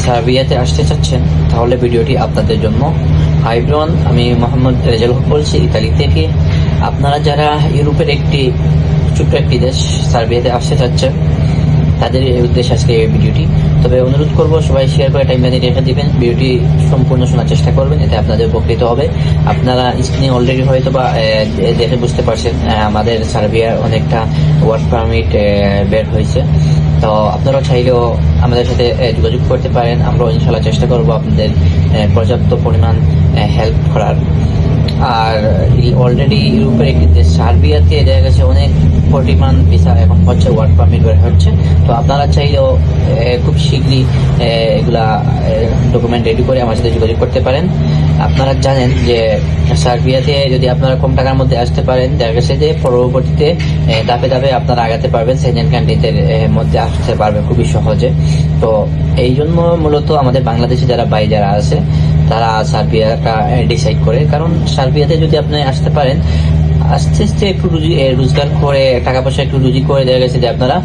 সার্বিয়াতে আসতে চাচ্ছেন তাহলে ভিডিওটি আপনাদের জন্য। হাই এভরিওয়ান, আমি মোহাম্মদ রেজাল হক বলছি ইতালি থেকে। আপনারা যারা ইউরোপের একটি ছোট্ট একটি দেশ সার্বিয়াতে আসতে চাচ্ছেন তাদের উদ্দেশ্যে আজকে এই ভিডিওটি। তবে অনুরোধ করব সবাই শেয়ার করে টাইমলাইনে রেখে দিবেন, ভিডিওটি সম্পূর্ণ শোনার চেষ্টা করবেন, এতে আপনাদের উপকৃত হবে। আপনারা স্ক্রিনে অলরেডি হয়তো বা দেখে বুঝতে পারছেন আমাদের সার্বিয়ার অনেকটা ওয়ার্ক পারমিট বের হয়েছে। তো আপনারা চাইলেও আমাদের সাথে যোগাযোগ করতে পারেন। আমরা ইনশাল্লাহ চেষ্টা করব আপনাদের পর্যাপ্ত পরিমাণ হেল্প করার। আর অলরেডি ইউরোপের একটি দেশ সার্বিয়াতে দেখা গেছে অনেক পরিমাণ ভিসা এখন হচ্ছে, ওয়ার্ক পারমিট বের হচ্ছে। তো আপনারা চাইলেও খুব শীঘ্রই এগুলা ডকুমেন্ট রেডি করে আমার সাথে যোগাযোগ করতে পারেন। আপনারা জানেন যে সার্বিয়াতে যদি আপনারা কম টাকার মধ্যে আসতে পারেন, দেখা গেছে যে পরবর্তীতে ধাপে ধাপে আপনারা আগাতে পারবেন, সেকেন্ড কান্ট্রিদের মধ্যে আসতে পারবেন খুবই সহজে। তো এই জন্য মূলত আমাদের বাংলাদেশে যারা ভাই যারা আছে তারা সার্বিয়াটা ডিসাইড করে, কারণ সার্বিয়াতে যদি আপনি আসতে পারেন আস্তে আস্তে একটু রোজগার করে টাকা পয়সা একটু রুজি করে দেখা গেছে যে আপনারা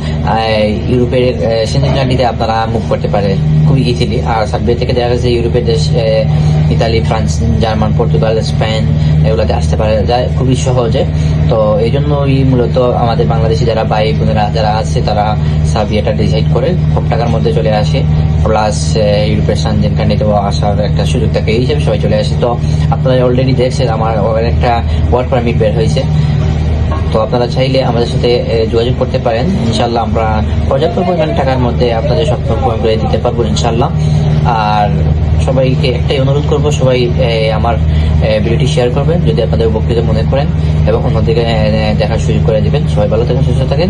ইউরোপের সেকেন্ড কান্ট্রিতে আপনারা মুভ করতে পারে খুবই ইজিলি। আর সার্বিয়া থেকে দেখা গেছে ইউরোপের দেশ Italy, France, German, Portugal, Spain এগুলোতে আসতে পারে যায় খুবই সহজে। তো এই জন্যই মূলত আমাদের বাংলাদেশি যারা ভাই বোনেরা যারা আছে তারা সার্বিয়াটা ডিসাইড করে কম টাকার মধ্যে চলে আসে, প্লাস ইউরোপের সেকেন্ড কান্ট্রিতেও আসার একটা সুযোগ থাকে, এই হিসেবে সবাই চলে আসে। তো আপনারা অলরেডি দেখছেন আমার একটা ওয়ার্ক পারমিট বের হয়েছে। তো আপনারা চাইলে আমাদের সাথে যোগাযোগ করতে পারেন, ইনশাল্লাহ আমরা পর্যাপ্ত পরিমাণ টাকার মধ্যে আপনাদের স্বপ্ন পূরণ করে দিতে পারবো ইনশাল্লাহ। আর সবাইকে একটাই অনুরোধ করব, সবাই আমার ভিডিওটি শেয়ার করবেন যদি আপনাদের উপকৃত মনে করেন এবং অন্যদিকে দেখার সুযোগ করে দিবেন। সবাই ভালো থাকেন, সুস্থ থাকেন।